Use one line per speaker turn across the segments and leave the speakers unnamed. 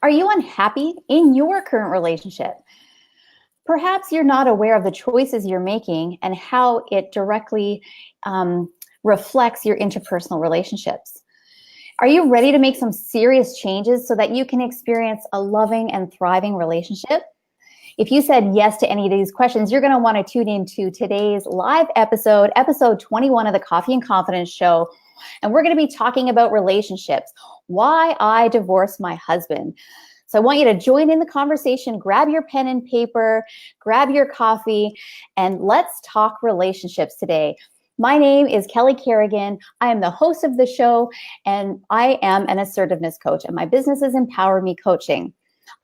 Are you unhappy in your current relationship? Perhaps you're not aware of the choices you're making and how it directly reflects your interpersonal relationships. Are you ready to make some serious changes so that you can experience a loving and thriving relationship? If you said yes to any of these questions, you're going to want to tune into today's live episode 21 of the Coffee and Confidence Show. And we're going to be talking about relationships, why I divorced my husband. So I want you to join in the conversation, grab your pen and paper, grab your coffee, and let's talk relationships today. My name is Kelly Kerrigan. I am the host of the show, and I am an assertiveness coach, and my business is Empower Me Coaching.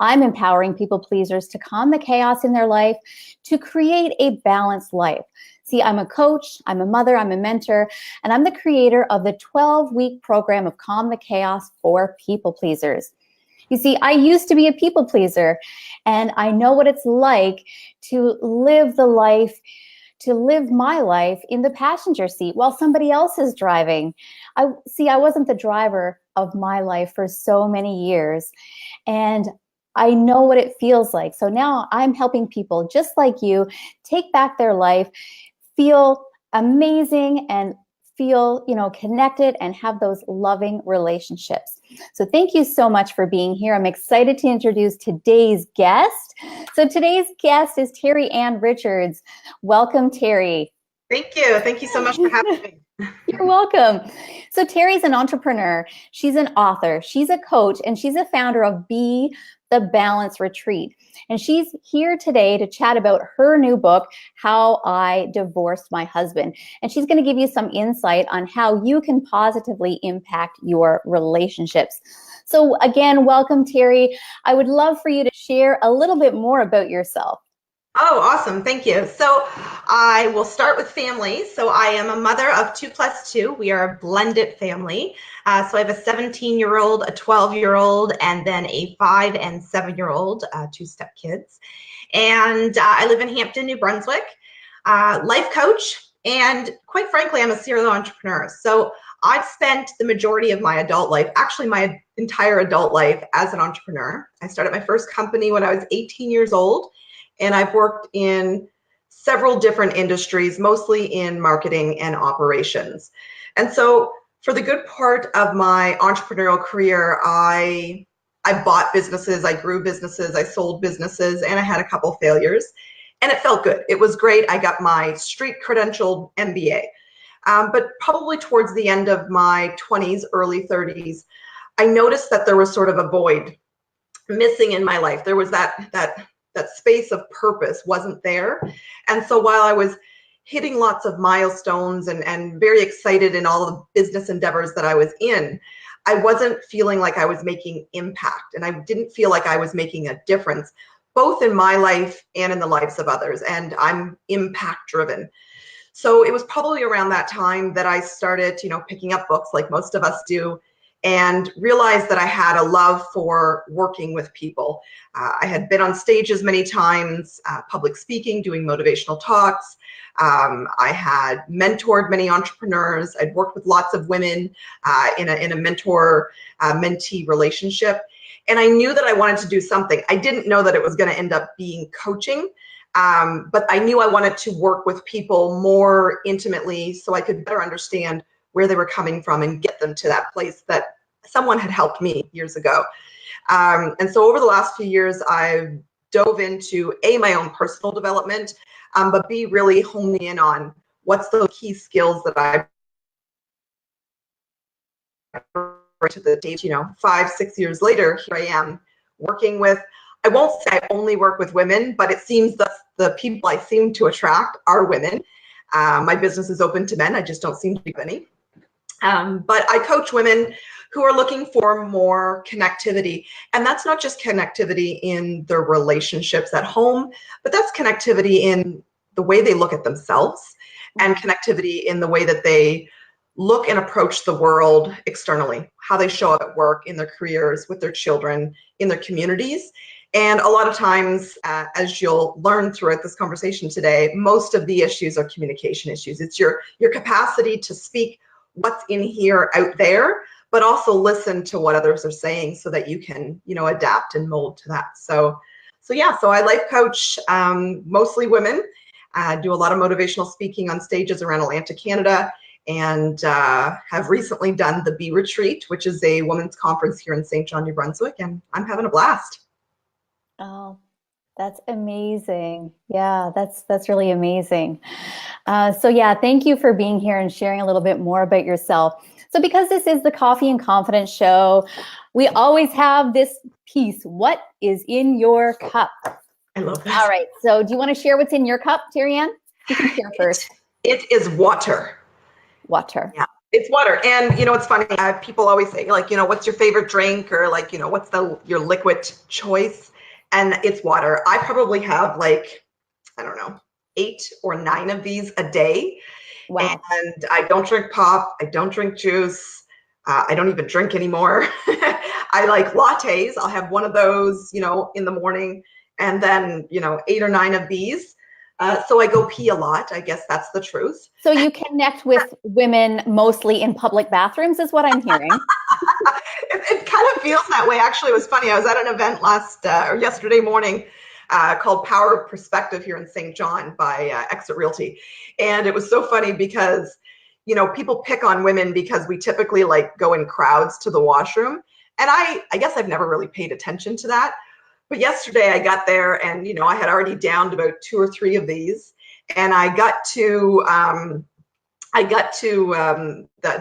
I'm empowering people pleasers to calm the chaos in their life, to create a balanced life. See, I'm a coach, I'm a mother, I'm a mentor, and I'm the creator of the 12-week program of Calm the Chaos for people pleasers. You see, I used to be a people pleaser, and I know what it's like to live my life in the passenger seat while somebody else is driving. I wasn't the driver of my life for so many years, and I know what it feels like. So now I'm helping people just like you take back their life, feel amazing, and feel, connected and have those loving relationships. So thank you so much for being here. I'm excited to introduce today's guest. So today's guest is Terri-Ann Richards. Welcome, Terri.
Thank you. Thank you so much for having me.
You're welcome. So Terry's an entrepreneur. She's an author. She's a coach, and she's a founder of Be the Balance Retreat. And she's here today to chat about her new book, How I Divorced My Husband. And she's going to give you some insight on how you can positively impact your relationships. So again, welcome, Terri. I would love for you to share a little bit more about yourself.
Oh, awesome. Thank you. So I will start with family. So I am a mother of 2 + 2. We are a blended family. So I have a 17-year-old, a 12-year-old, and then a 5- and 7-year-old, 2 stepkids. And I live in Hampton, New Brunswick, life coach. And quite frankly, I'm a serial entrepreneur. So I've spent the majority of my adult life, actually my entire adult life, as an entrepreneur. I started my first company when I was 18 years old. And I've worked in several different industries, mostly in marketing and operations. And so for the good part of my entrepreneurial career, I bought businesses, I grew businesses, I sold businesses, and I had a couple failures. And it felt good. It was great. I got my street credentialed MBA. But probably towards the end of my 20s, early 30s, I noticed that there was sort of a void missing in my life. There was that space of purpose wasn't there. And so while I was hitting lots of milestones and very excited in all the business endeavors that I was in, I wasn't feeling like I was making impact, and I didn't feel like I was making a difference, both in my life and in the lives of others. And I'm impact driven. So it was probably around that time that I started, picking up books like most of us do, and realized that I had a love for working with people. I had been on stages many times, public speaking, doing motivational talks. I had mentored many entrepreneurs. I'd worked with lots of women in a mentor-mentee relationship. And I knew that I wanted to do something. I didn't know that it was going to end up being coaching, but I knew I wanted to work with people more intimately so I could better understand where they were coming from and get them to that place that someone had helped me years ago. And so over the last few years, I've dove into my own personal development, but B, really honing in on what's the key skills that I bring to the table. 5-6 years later, here I am working with, I won't say I only work with women, but it seems that the people I seem to attract are women. My business is open to men. I just don't seem to be any. But I coach women who are looking for more connectivity. And that's not just connectivity in their relationships at home, but that's connectivity in the way they look at themselves and connectivity in the way that they look and approach the world externally, how they show up at work, in their careers, with their children, in their communities. And a lot of times, as you'll learn throughout this conversation today, most of the issues are communication issues. It's your capacity to speak what's in here out there, but also listen to what others are saying so that you can, adapt and mold to that. So yeah, so I life coach mostly women. Do a lot of motivational speaking on stages around Atlantic Canada, and have recently done the Be Retreat, which is a women's conference here in St. John, New Brunswick, and I'm having a blast.
Oh, that's amazing. Yeah, that's really amazing. So yeah, thank you for being here and sharing a little bit more about yourself. So because this is the Coffee and Confidence show, we always have this piece. What is in your cup?
I love this.
All right. So do you want to share what's in your cup, Terri-Ann? You can share first.
It is water.
Water.
Yeah, it's water. And it's funny. People always say, like, what's your favorite drink, or like, what's your liquid choice? And it's water. I probably have like, I don't know, 8 or 9 of these a day.
Wow.
And I don't drink pop. I don't drink juice. I don't even drink anymore. I like lattes. I'll have one of those, in the morning, and then, 8 or 9 of these. So I go pee a lot. I guess that's the truth.
So you connect with women mostly in public bathrooms is what I'm hearing.
It kind of feels that way. Actually, it was funny. I was at an event yesterday morning called Power of Perspective here in St. John by Exit Realty. And it was so funny because, people pick on women because we typically like go in crowds to the washroom. And I guess I've never really paid attention to that. But yesterday I got there and, I had already downed about 2 or 3 of these. And I got to the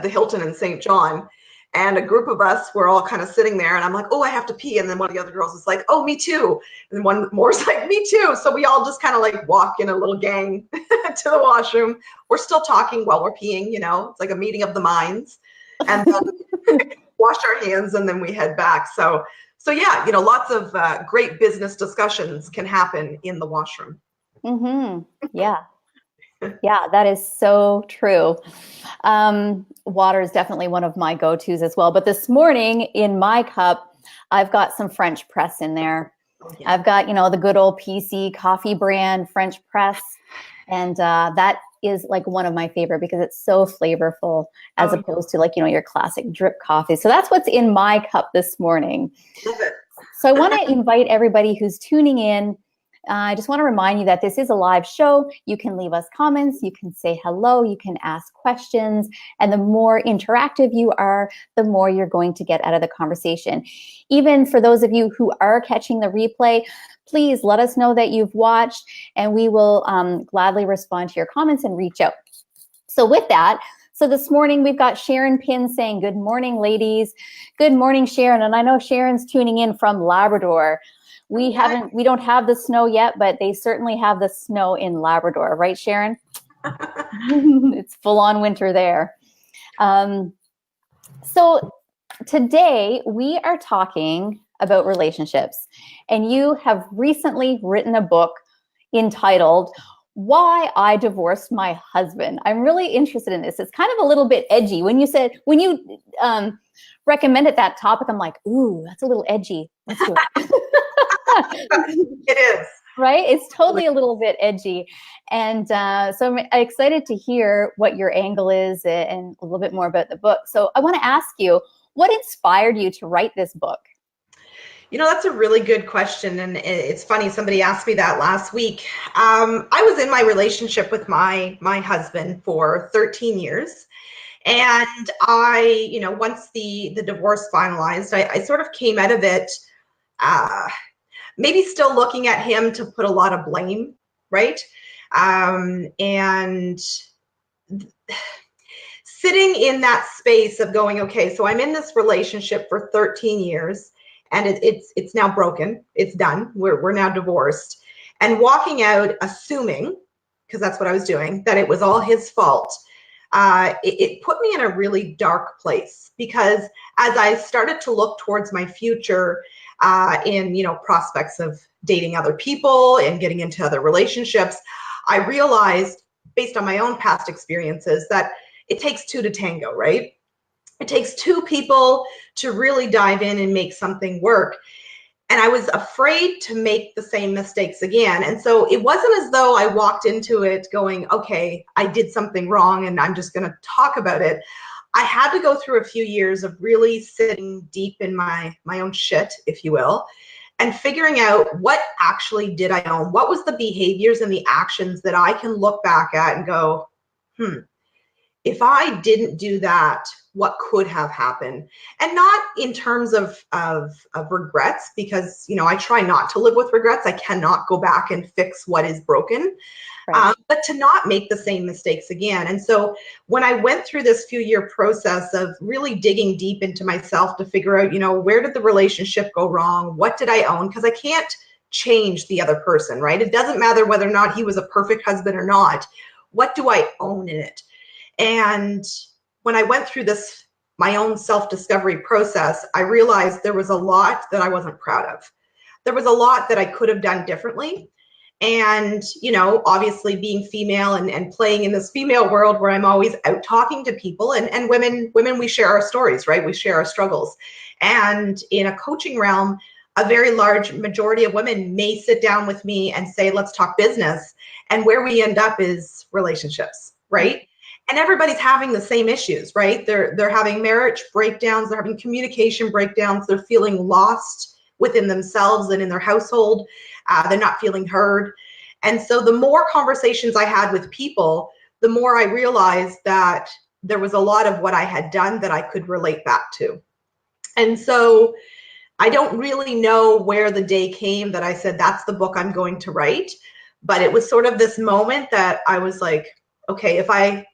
Hilton in St. John, and a group of us were all kind of sitting there, and I'm like, oh, I have to pee. And then one of the other girls is like, oh, me too. And one more's like, me too. So we all just kind of like walk in a little gang to the washroom. We're still talking while we're peeing, it's like a meeting of the minds, and then wash our hands, and then we head back. So yeah, lots of great business discussions can happen in the washroom.
Mm-hmm. Yeah. Yeah, that is so true. Water is definitely one of my go-tos as well. But this morning in my cup, I've got some French press in there. Oh, yeah. I've got, the good old PC coffee brand French press. And that is like one of my favorite because it's so flavorful as opposed to like, your classic drip coffee. So that's what's in my cup this morning.
Love it.
So I want to invite everybody who's tuning in. I just want to remind you that this is a live show. You can leave us comments, you can say hello, you can ask questions, and the more interactive you are, the more you're going to get out of the conversation. Even for those of you who are catching the replay, please let us know that you've watched, and we will gladly respond to your comments and reach out. So with that, so this morning we've got Sharon Pin saying, good morning, ladies. Good morning, Sharon. And I know Sharon's tuning in from Labrador. We don't have the snow yet, but they certainly have the snow in Labrador, right, Sharon? It's full on winter there. So today we are talking about relationships, and you have recently written a book entitled Why I Divorced My Husband. I'm really interested in this. It's kind of a little bit edgy. When you recommended that topic, I'm like, ooh, that's a little edgy. Let's do it.
It is.
Right? It's totally a little bit edgy. And so I'm excited to hear what your angle is and a little bit more about the book. So I want to ask you, what inspired you to write this book?
That's a really good question. And it's funny, somebody asked me that last week. I was in my relationship with my husband for 13 years. And I, once the divorce finalized, I sort of came out of it maybe still looking at him to put a lot of blame, right? And sitting in that space of going, okay, so I'm in this relationship for 13 years and it's now broken. It's done. We're now divorced. And walking out assuming, because that's what I was doing, that it was all his fault. It put me in a really dark place, because as I started to look towards my future in prospects of dating other people and getting into other relationships, I realized, based on my own past experiences, that it takes 2 to tango, right? It takes 2 people to really dive in and make something work. And I was afraid to make the same mistakes again. And so it wasn't as though I walked into it going, okay, I did something wrong and I'm just going to talk about it. I had to go through a few years of really sitting deep in my own shit, if you will, and figuring out what actually did I own? What was the behaviors and the actions that I can look back at and go, if I didn't do that, what could have happened? And not in terms of regrets, because, I try not to live with regrets. I cannot go back and fix what is broken.
Right.
But to not make the same mistakes again. And so when I went through this few-year process of really digging deep into myself to figure out, where did the relationship go wrong? What did I own? Because I can't change the other person, right? It doesn't matter whether or not he was a perfect husband or not. What do I own in it? And when I went through this, my own self-discovery process, I realized there was a lot that I wasn't proud of. There was a lot that I could have done differently. And, obviously being female and playing in this female world where I'm always out talking to people, and women, we share our stories, right? We share our struggles. And in a coaching realm, a very large majority of women may sit down with me and say, let's talk business. And where we end up is relationships, right? And everybody's having the same issues, right? They're having marriage breakdowns, they're having communication breakdowns, they're feeling lost within themselves and in their household. They're not feeling heard. And so the more conversations I had with people, the more I realized that there was a lot of what I had done that I could relate back to. And so I don't really know where the day came that I said, that's the book I'm going to write. But it was sort of this moment that I was like, okay, if I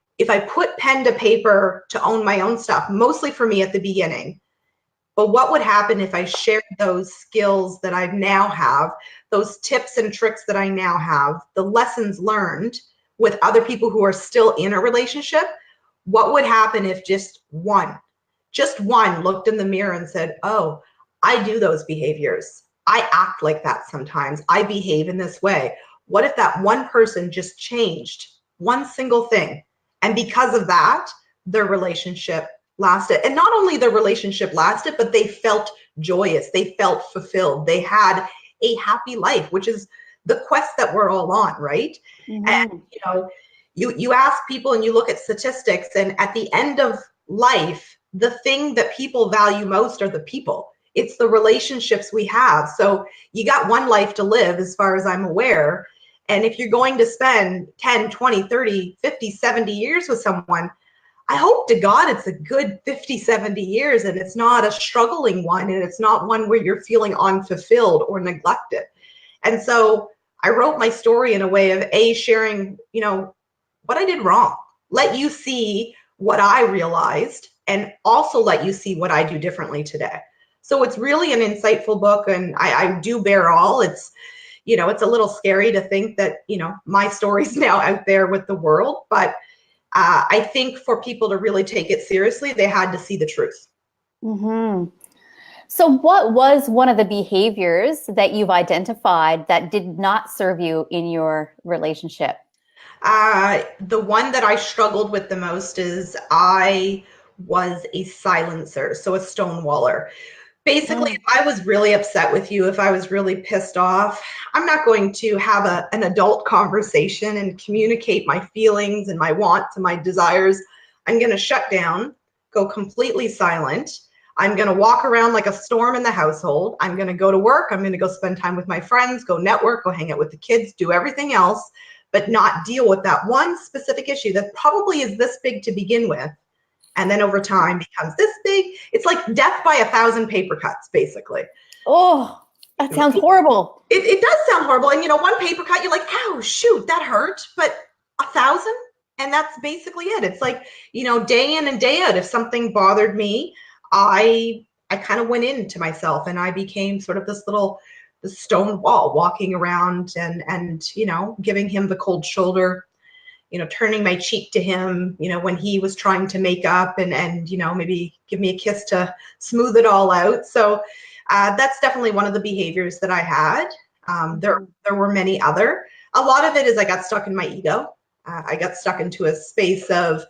put pen to paper to own my own stuff, mostly for me at the beginning, but what would happen if I shared those skills that I now have, those tips and tricks that I now have, the lessons learned with other people who are still in a relationship? What would happen if just one looked in the mirror and said, oh, I do those behaviors. I act like that sometimes. I behave in this way. What if that one person just changed one single thing? And because of that, their relationship lasted. And not only their relationship lasted, but they felt joyous. They felt fulfilled. They had a happy life, which is the quest that we're all on, right? And, you ask people and you look at statistics, and at the end of life, the thing that people value most are the people. It's the relationships we have. So you got one life to live, as far as I'm aware. And if you're going to spend 10, 20, 30, 50, 70 years with someone, I hope to God it's a good 50, 70 years, and it's not a struggling one, and it's not one where you're feeling unfulfilled or neglected. And so I wrote my story in a way of sharing, what I did wrong. Let you see what I realized, and also let you see what I do differently today. So it's really an insightful book, and I do bear all. It's, it's a little scary to think that, my story's now out there with the world, but I think for people to really take it seriously, they had to see the truth.
Mm-hmm. So what was one of the behaviors that you've identified that did not serve you in your relationship?
The one that I struggled with the most is I was a silencer, so a stonewaller. Basically, if I was really upset with you, if I was really pissed off, I'm not going to have an adult conversation and communicate my feelings and my wants and my desires. I'm going to shut down, go completely silent. I'm going to walk around like a storm in the household. I'm going to go to work. I'm going to go spend time with my friends, go network, go hang out with the kids, do everything else, but not deal with that one specific issue that probably is this big to begin with. And then over time becomes this big. It's like death by 1,000 paper cuts, basically.
Oh, that sounds horrible.
It does sound horrible. And, one paper cut, you're like, ow, shoot, that hurt. But 1,000? And that's basically it. It's like, day in and day out, if something bothered me, I kind of went into myself, and I became sort of this stone wall, walking around and giving him the cold shoulder, turning my cheek to him, when he was trying to make up and maybe give me a kiss to smooth it all out. So that's definitely one of the behaviors that I had. There were many other. A lot of it is I got stuck in my ego. I got stuck into a space of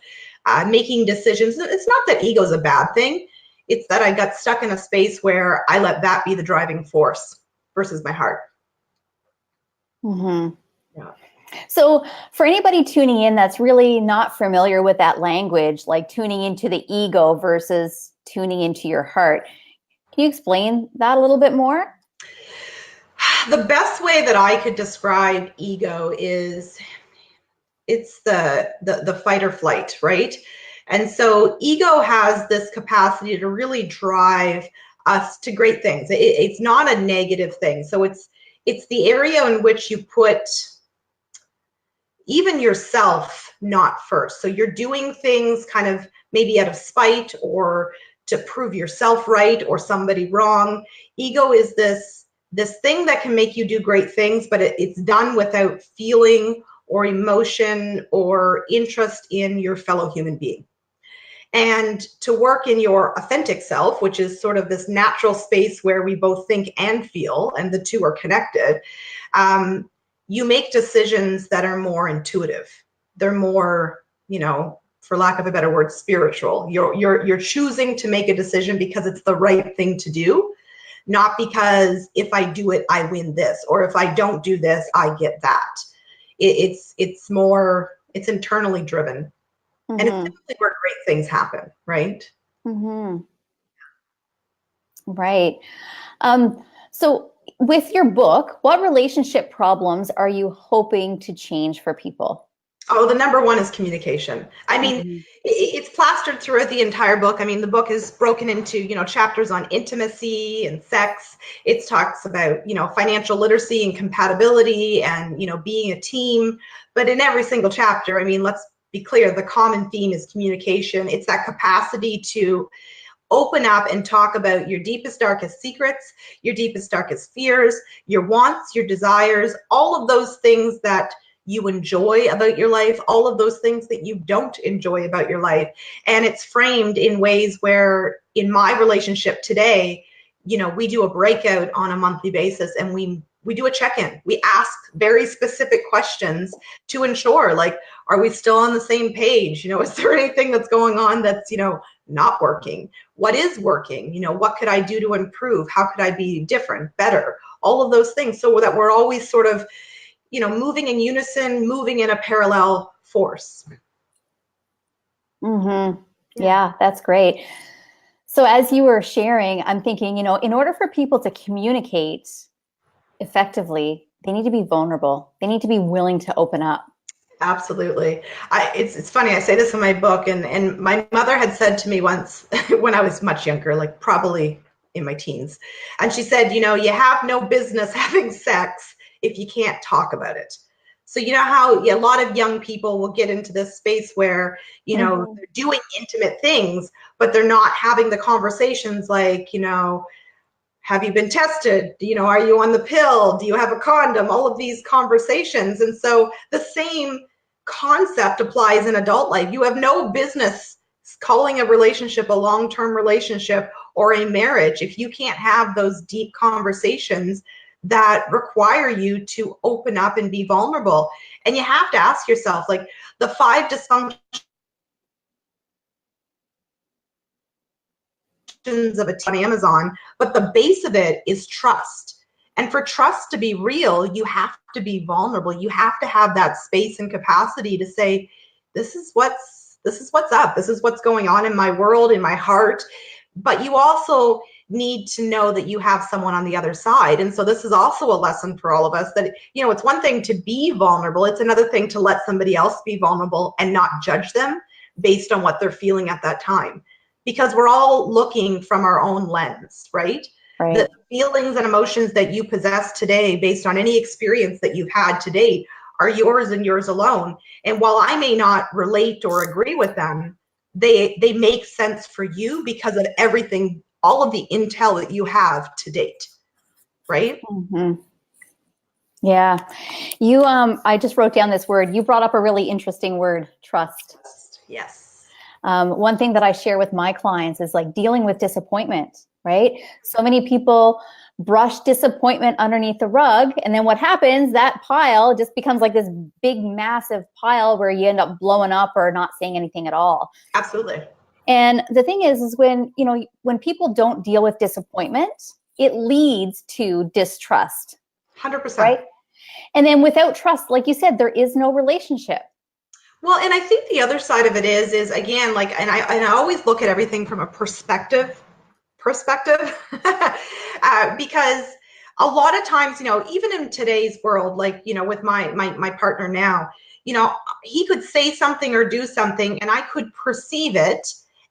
making decisions. It's not that ego is a bad thing. It's that I got stuck in a space where I let that be the driving force versus my heart.
Mm-hmm.
Yeah.
So for anybody tuning in that's really not familiar with that language, like tuning into the ego versus tuning into your heart, can you explain that a little bit more?
The best way that I could describe ego is it's the fight or flight, right? And so ego has this capacity to really drive us to great things. It's not a negative thing. So it's the area in which you put even yourself not first. So you're doing things kind of maybe out of spite or to prove yourself right or somebody wrong. Ego is this thing that can make you do great things, but it's done without feeling or emotion or interest in your fellow human being. And to work in your authentic self, which is sort of this natural space where we both think and feel, and the two are connected, you make decisions that are more intuitive. They're more, for lack of a better word, spiritual. You're choosing to make a decision because it's the right thing to do, not because if I do it, I win this, or if I don't do this, I get that. It's more, it's internally driven. And it's
Mm-hmm.
typically where great things happen, right?
Mm-hmm. Right. So with your book, what relationship problems are you hoping to change for people?
Oh, the number one is communication. I mean,
Mm-hmm.
it's plastered throughout the entire book. I mean, the book is broken into, chapters on intimacy and sex. It talks about, financial literacy and compatibility and, being a team. But in every single chapter, I mean, let's be clear, the common theme is communication. It's that capacity to open up and talk about your deepest, darkest secrets, your deepest, darkest fears, your wants, your desires, all of those things that you enjoy about your life, all of those things that you don't enjoy about your life. And it's framed in ways where in my relationship today, we do a breakout on a monthly basis and we do a check-in. We ask very specific questions to ensure, like, are we still on the same page? Is there anything that's going on that's, not working? What is working? What could I do to improve? How could I be different, better? All of those things, so that we're always sort of, moving in unison, moving in a parallel force.
Mm-hmm. Yeah, that's great. So as you were sharing, I'm thinking, in order for people to communicate effectively, they need to be vulnerable. They need to be willing to open up.
Absolutely. It's funny, I say this in my book, and my mother had said to me once when I was much younger, like probably in my teens, and she said, you have no business having sex if you can't talk about it. So you know how a lot of young people will get into this space where,
Mm-hmm.
they're doing intimate things, but they're not having the conversations like, have you been tested? Are you on the pill? Do you have a condom? All of these conversations. And so the same concept applies in adult life. You have no business calling a relationship a long-term relationship or a marriage if you can't have those deep conversations that require you to open up and be vulnerable. And you have to ask yourself, like, the 5 dysfunctions of it on Amazon, but the base of it is trust. And for trust to be real, you have to be vulnerable. You have to have that space and capacity to say, this is what's up. This is what's going on in my world, in my heart. But you also need to know that you have someone on the other side. And so this is also a lesson for all of us that, it's one thing to be vulnerable. It's another thing to let somebody else be vulnerable and not judge them based on what they're feeling at that time. Because we're all looking from our own lens, right?
Right.
The feelings and emotions that you possess today based on any experience that you've had to date are yours and yours alone. And while I may not relate or agree with them, they make sense for you because of everything, all of the intel that you have to date, right?
Mm-hmm. Yeah. I just wrote down this word. You brought up a really interesting word, trust.
Yes.
One thing that I share with my clients is like dealing with disappointment, right? So many people brush disappointment underneath the rug. And then what happens, that pile just becomes like this big, massive pile where you end up blowing up or not saying anything at all.
Absolutely.
And the thing is when people don't deal with disappointment, it leads to distrust.
100%.
Right? And then without trust, like you said, there is no relationship.
Well, and I think the other side of it is again, like, and I always look at everything from a perspective, because a lot of times, even in today's world, like, with my partner now, he could say something or do something, and I could perceive it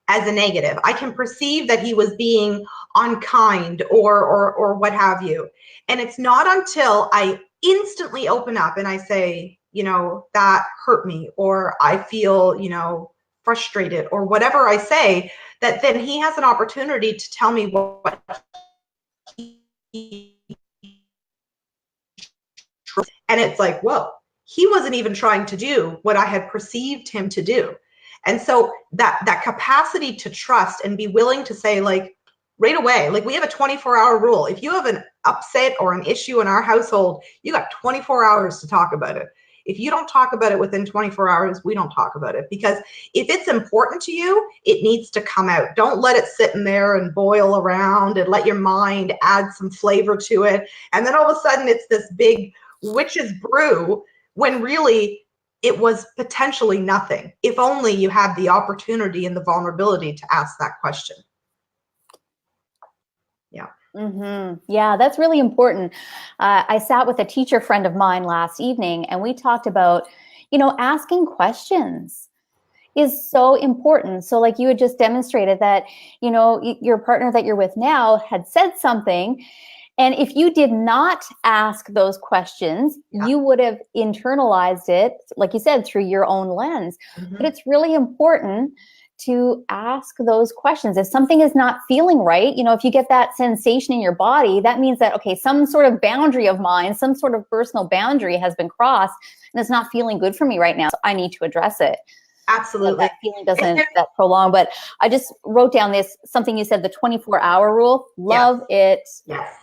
as a negative. I can perceive that he was being unkind or what have you. And it's not until I instantly open up and I say, that hurt me, or I feel, frustrated, or whatever I say, that then he has an opportunity to tell me what he, and it's like, whoa, he wasn't even trying to do what I had perceived him to do. And so that capacity to trust and be willing to say, like, right away, like, we have a 24-hour rule. If you have an upset or an issue in our household, you got 24 hours to talk about it. If you don't talk about it within 24 hours, we don't talk about it, because if it's important to you, it needs to come out. Don't let it sit in there and boil around and let your mind add some flavor to it. And then all of a sudden it's this big witch's brew, when really it was potentially nothing, if only you had the opportunity and the vulnerability to ask that question. Yeah.
Yeah, that's really important. I sat with a teacher friend of mine last evening, and we talked about, asking questions is so important. So like you had just demonstrated that, your partner that you're with now had said something. And if you did not ask those questions, you would have internalized it, like you said, through your own lens. But it's really important to ask those questions. If something is not feeling right, if you get that sensation in your body, that means that, okay, some sort of boundary of mine, some sort of personal boundary has been crossed, and it's not feeling good for me right now. So I need to address it.
Absolutely.
That feeling doesn't that prolong. But I just wrote down something you said, the 24-hour rule. Love it.
Yes.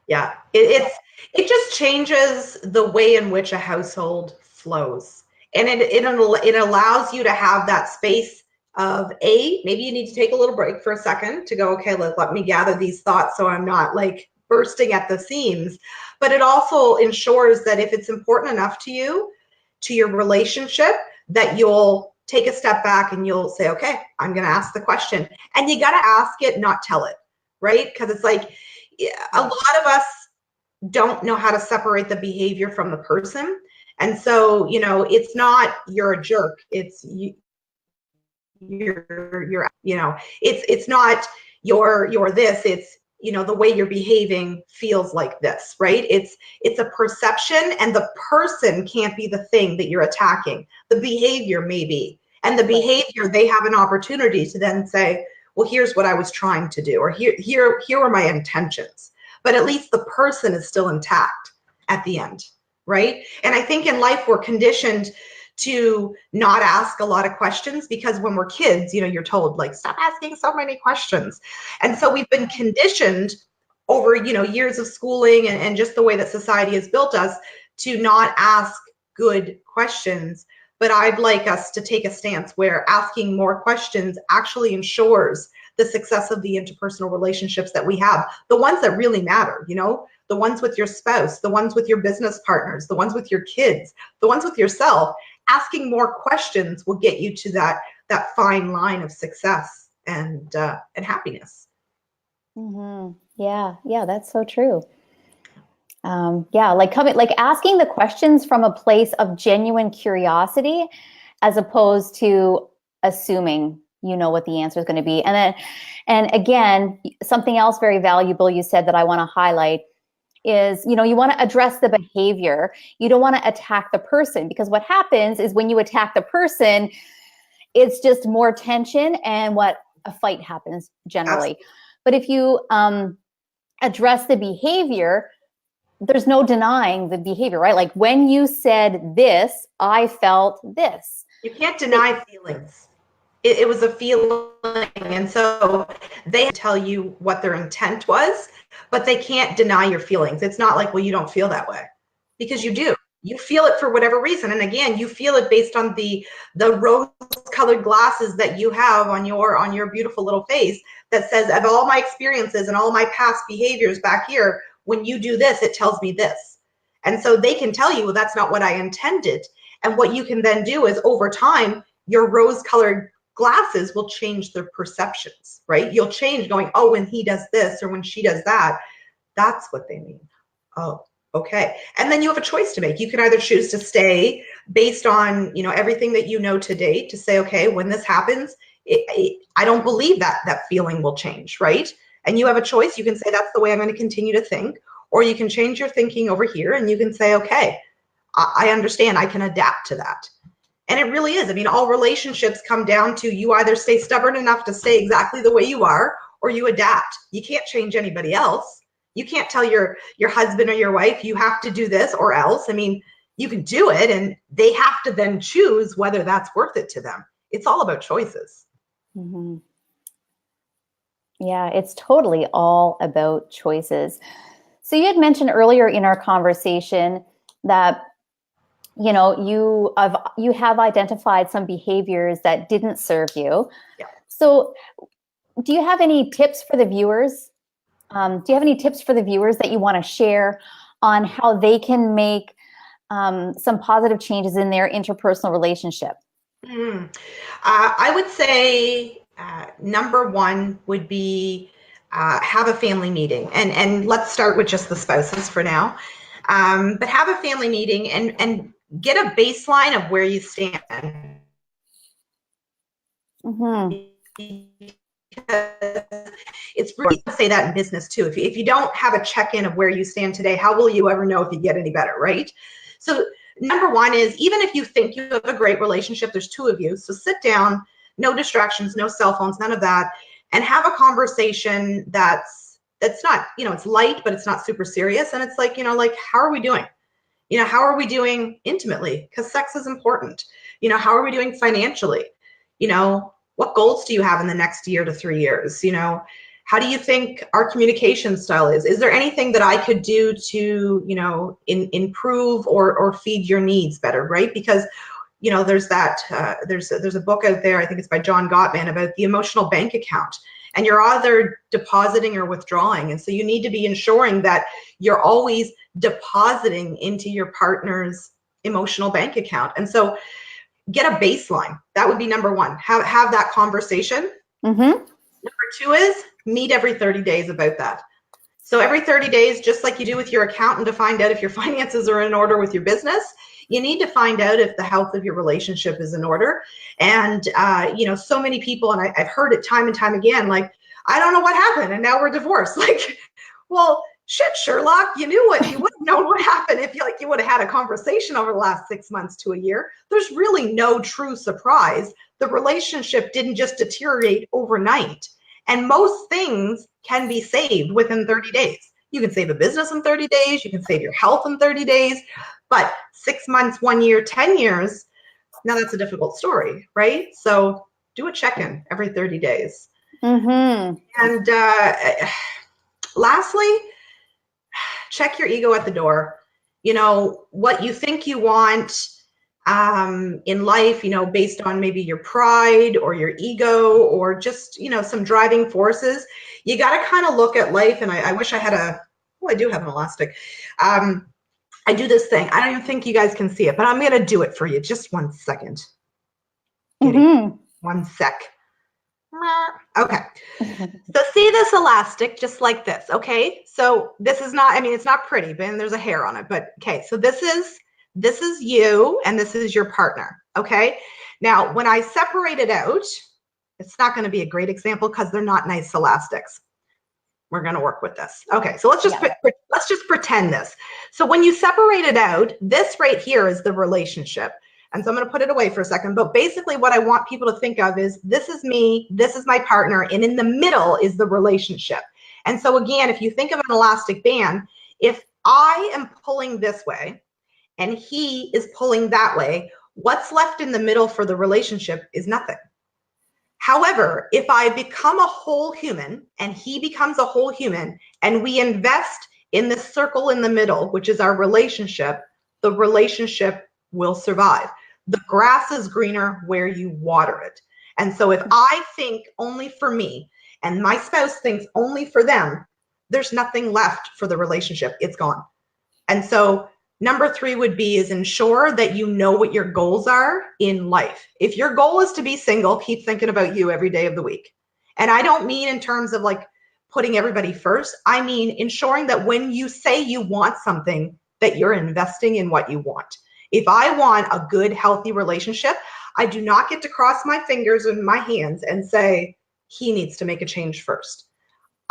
Yeah. It just changes the way in which a household flows. And it allows you to have that space of, maybe you need to take a little break for a second to go, okay, let me gather these thoughts so I'm not like bursting at the seams. But it also ensures that if it's important enough to you, to your relationship, that you'll take a step back and you'll say, okay, I'm going to ask the question. And you got to ask it, not tell it, right? Because it's like, a lot of us don't know how to separate the behavior from the person. And so, it's not you're a jerk. It's it's not you're this. It's, the way you're behaving feels like this, right? It's a perception, and the person can't be the thing that you're attacking. The behavior may be. And the behavior, they have an opportunity to then say, well, here's what I was trying to do, or here were my intentions. But at least the person is still intact at the end, right? And I think in life we're conditioned to not ask a lot of questions, because when we're kids, you're told, like, stop asking so many questions. And so we've been conditioned over, years of schooling and just the way that society has built us to not ask good questions. But I'd like us to take a stance where asking more questions actually ensures the success of the interpersonal relationships that we have, the ones that really matter, the ones with your spouse, the ones with your business partners, the ones with your kids, the ones with yourself. Asking more questions will get you to that fine line of success and happiness.
Yeah, that's so true. Like asking the questions from a place of genuine curiosity, as opposed to assuming what the answer is going to be. And again, something else very valuable you said that I want to highlight is, you want to address the behavior. You don't want to attack the person, because what happens is when you attack the person, it's just more tension and a fight happens generally. Absolutely. But if you address the behavior, there's no denying the behavior, right? Like, when you said this, I felt this.
You can't deny feelings. It was a feeling. And so they tell you what their intent was, but they can't deny your feelings. It's not like, well, you don't feel that way, because you do. You feel it for whatever reason. And again, you feel it based on the rose-colored glasses that you have on your beautiful little face that says, of all my experiences and all my past behaviors back here, when you do this, it tells me this. And so they can tell you, well, that's not what I intended. And what you can then do is over time, your rose-colored glasses will change their perceptions, right? You'll change going, oh, when he does this or when she does that, that's what they mean. Oh, okay. And then you have a choice to make. You can either choose to stay based on, everything that you know to date, to say, okay, when this happens, I don't believe that feeling will change, right? And you have a choice. You can say, that's the way I'm going to continue to think. Or you can change your thinking over here and you can say, okay, I understand. I can adapt to that. And it really is. I mean, all relationships come down to you either stay stubborn enough to stay exactly the way you are, or you adapt. You can't change anybody else. You can't tell your husband or your wife, you have to do this or else. I mean, you can do it and they have to then choose whether that's worth it to them. It's all about choices.
Mm-hmm. Yeah, it's totally all about choices. So you had mentioned earlier in our conversation that you have identified some behaviors that didn't serve you.
Yeah.
So do you have any tips for the viewers? Do you have any tips for the viewers that you want to share on how they can make some positive changes in their interpersonal relationship?
I would say number one would be have a family meeting, and let's start with just the spouses for now. But have a family meeting and get a baseline of where you stand.
Mm-hmm.
It's really to say that in business too. If you don't have a check-in of where you stand today, how will you ever know if you get any better, right? So number one is, even if you think you have a great relationship, there's two of you, so sit down, no distractions, no cell phones, none of that, and have a conversation that's not, it's light, but it's not super serious. And it's like, how are we doing? How are we doing intimately? Because sex is important. How are we doing financially? What goals do you have in the next year to 3 years? How do you think our communication style is? Is there anything that I could do to, improve or feed your needs better, right? Because, there's that, there's a book out there, I think it's by John Gottman, about the emotional bank account. And you're either depositing or withdrawing. And so you need to be ensuring that you're always depositing into your partner's emotional bank account. And so get a baseline. That would be number one. Have that conversation.
Mm-hmm.
Number two is meet every 30 days about that. So every 30 days, just like you do with your accountant to find out if your finances are in order with your business, you need to find out if the health of your relationship is in order. And, so many people, and I've heard it time and time again, like, I don't know what happened and now we're divorced. Like, well, shit, Sherlock, you would have known what happened if you would have had a conversation over the last 6 months to a year. There's really no true surprise. The relationship didn't just deteriorate overnight. And most things can be saved within 30 days. You can save a business in 30 days. You can save your health in 30 days. But 6 months, 1 year, 10 years, now that's a difficult story, right? So do a check-in every 30 days.
Mm-hmm.
And lastly, check your ego at the door. What you think you want in life, based on maybe your pride or your ego or just, some driving forces. You got to kind of look at life. And I wish I had I do have an elastic. I do this thing. I don't even think you guys can see it, but I'm going to do it for you. Just 1 second.
Mm-hmm.
1 sec. Okay. So see this elastic just like this. Okay. So this is not, it's not pretty, but there's a hair on it, but okay. So this is you and this is your partner. Okay. Now, when I separate it out, it's not going to be a great example because they're not nice elastics. We're going to work with this. Okay. So let's just pretend this. So when you separate it out, this right here is the relationship. And so I'm going to put it away for a second. But basically what I want people to think of is, this is me, this is my partner, and in the middle is the relationship. And so again, if you think of an elastic band, if I am pulling this way and he is pulling that way, what's left in the middle for the relationship is nothing. However, if I become a whole human and he becomes a whole human and we invest in the circle in the middle, which is our relationship, the relationship will survive. The grass is greener where you water it. And so if I think only for me and my spouse thinks only for them, there's nothing left for the relationship. It's gone. And so Number 3 would be is ensure that you know what your goals are in life. If your goal is to be single, keep thinking about you every day of the week. And I don't mean in terms of like putting everybody first. I mean ensuring that when you say you want something, that you're investing in what you want. If I want a good, healthy relationship, I do not get to cross my fingers and my hands and say, he needs to make a change first.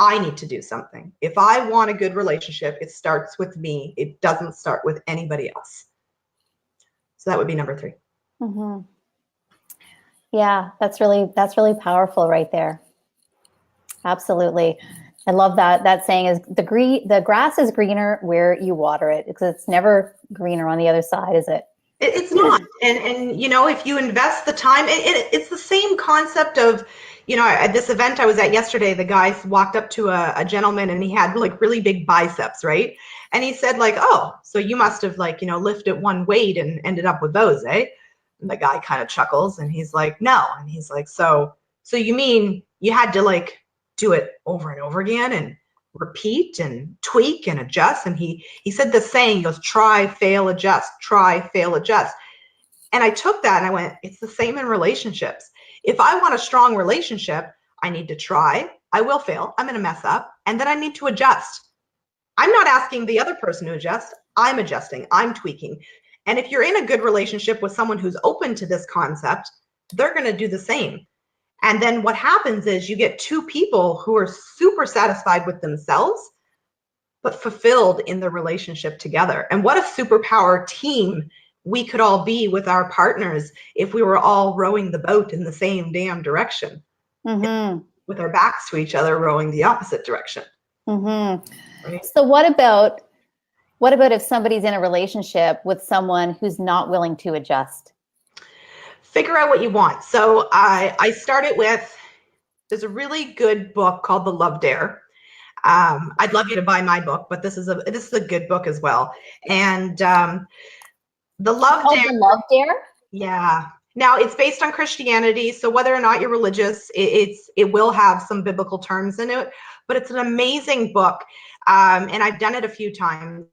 I need to do something. If I want a good relationship, it starts with me. It doesn't start with anybody else. So that would be number 3.
Mm-hmm. Yeah, that's really powerful right there. Absolutely. I love that. That saying is the grass is greener where you water it, because it's never greener on the other side, is it?
It's not. And you know, if you invest the time, it's the same concept of, you know, at this event I was at yesterday, the guy walked up to a gentleman and he had like really big biceps, right? And he said like, oh, so you must have like, you know, lifted one weight and ended up with those, eh? And the guy kind of chuckles and he's like, no. And he's like, so you mean you had to like do it over and over again and repeat and tweak and adjust? And he said the saying, he goes, try, fail, adjust, try, fail, adjust. And I took that and I went, it's the same in relationships. If I want a strong relationship, I need to try, I will fail, I'm going to mess up, and then I need to adjust. I'm not asking the other person to adjust, I'm adjusting, I'm tweaking. And if you're in a good relationship with someone who's open to this concept, they're going to do the same. And then what happens is you get 2 people who are super satisfied with themselves, but fulfilled in the relationship together. And what a superpower team we could all be with our partners if we were all rowing the boat in the same damn direction,
Mm-hmm.
with our backs to each other, rowing the opposite direction.
Mm-hmm.
Right?
So what about if somebody's in a relationship with someone who's not willing to adjust?
Figure out what you want. So I started with, there's a really good book called The Love Dare. I'd love you to buy my book, but this is a good book as well. And The Love Dare.
The Love Dare?
Yeah. Now it's based on Christianity, so whether or not you're religious, it will have some biblical terms in it. But it's an amazing book, and I've done it a few times.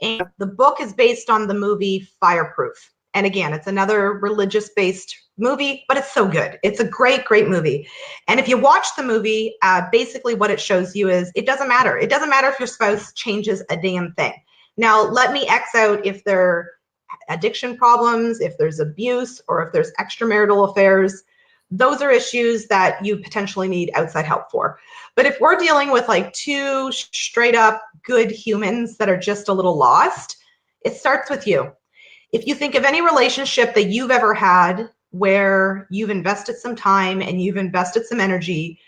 And the book is based on the movie Fireproof. And again, it's another religious-based movie, but it's so good. It's a great, great movie. And if you watch the movie, basically what it shows you is it doesn't matter. It doesn't matter if your spouse changes a damn thing. Now, let me X out if they're addiction problems, if there's abuse, or if there's extramarital affairs. Those are issues that you potentially need outside help for. But if we're dealing with like 2 straight up good humans that are just a little lost, it starts with you. If you think of any relationship that you've ever had where you've invested some time and you've invested some energy,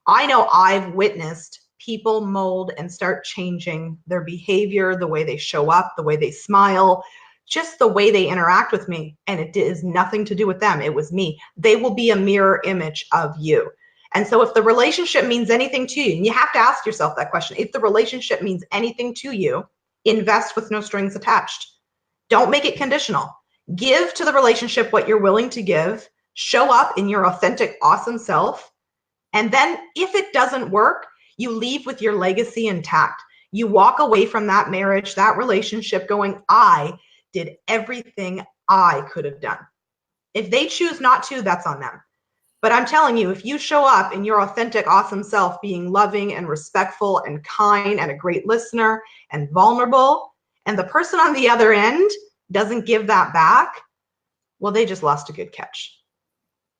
I know I've witnessed people mold and start changing their behavior, the way they show up, the way they smile, just the way they interact with me. And it is nothing to do with them. It was me. They will be a mirror image of you. And so if the relationship means anything to you, and you have to ask yourself that question, if the relationship means anything to you, invest with no strings attached. Don't make it conditional. Give to the relationship what you're willing to give. Show up in your authentic, awesome self. And then if it doesn't work, you leave with your legacy intact. You walk away from that marriage, that relationship going, I did everything I could have done. If they choose not to, that's on them. But I'm telling you, if you show up in your authentic, awesome self, being loving and respectful and kind and a great listener and vulnerable, and the person on the other end doesn't give that back, well, they just lost a good catch.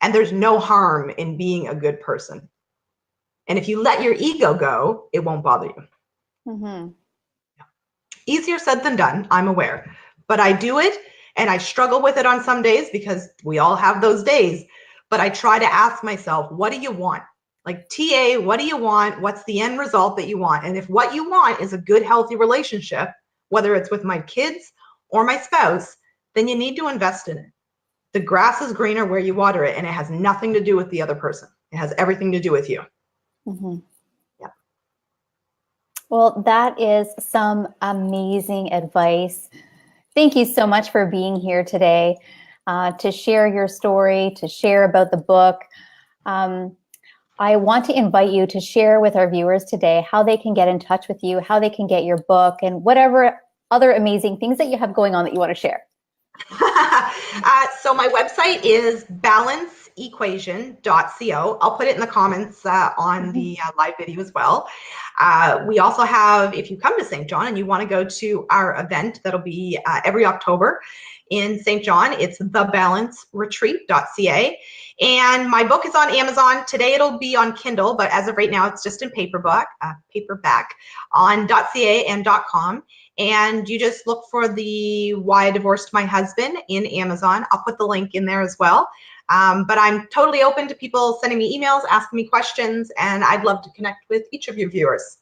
And there's no harm in being a good person. And if you let your ego go, it won't bother you.
Mm-hmm.
Easier said than done, I'm aware. But I do it, and I struggle with it on some days because we all have those days. But I try to ask myself, what do you want? Like, TA, what do you want? What's the end result that you want? And if what you want is a good, healthy relationship, whether it's with my kids or my spouse, then you need to invest in it. The grass is greener where you water it, and it has nothing to do with the other person. It has everything to do with you.
Mm-hmm.
Yeah.
Well, that is some amazing advice. Thank you so much for being here today, to share your story, to share about the book. I want to invite you to share with our viewers today how they can get in touch with you, how they can get your book, and whatever other amazing things that you have going on that you want to share.
So my website is balanceequation.co. I'll put it in the comments on the live video as well. We also have, if you come to St. John and you want to go to our event, that'll be every October in St. John, it's thebalanceretreat.ca. And my book is on Amazon. Today it'll be on Kindle, but as of right now, it's just in paperback on .ca and .com. And you just look for the Why I Divorced My Husband in Amazon. I'll put the link in there as well. But I'm totally open to people sending me emails, asking me questions, and I'd love to connect with each of your viewers.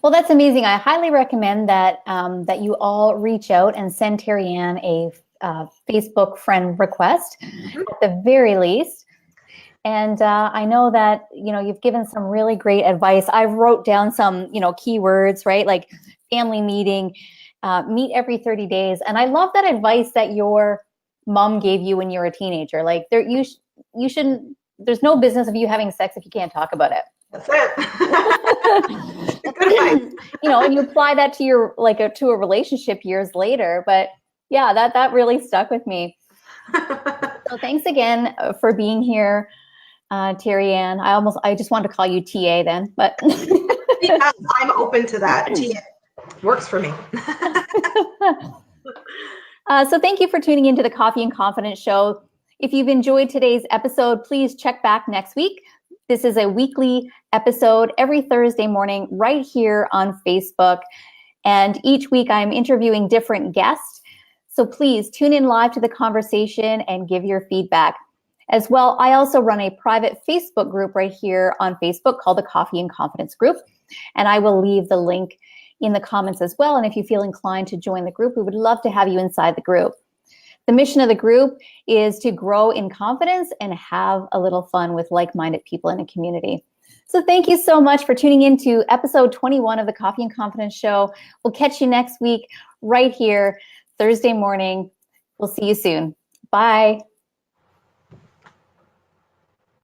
Well, that's amazing. I highly recommend that that you all reach out and send Terri-Ann a Facebook friend request at the very least. And I know that, you've given some really great advice. I wrote down some, keywords, right? Like family meeting, meet every 30 days. And I love that advice that your mom gave you when you were a teenager. Like you shouldn't, there's no business of you having sex if you can't talk about it.
That's it. Good advice.
And you apply that to your, to a relationship years later. But yeah, that really stuck with me. So thanks again for being here. Terri-Ann, I just wanted to call you TA then, but
yeah, I'm open to that. TA works for me.
So thank you for tuning into the Coffee and Confidence Show. If you've enjoyed today's episode, please check back next week. This is a weekly episode every Thursday morning right here on Facebook. And each week I'm interviewing different guests. So please tune in live to the conversation and give your feedback. As well, I also run a private Facebook group right here on Facebook called the Coffee and Confidence Group. And I will leave the link in the comments as well. And if you feel inclined to join the group, we would love to have you inside the group. The mission of the group is to grow in confidence and have a little fun with like-minded people in a community. So thank you so much for tuning in to episode 21 of the Coffee and Confidence Show. We'll catch you next week right here, Thursday morning. We'll see you soon. Bye.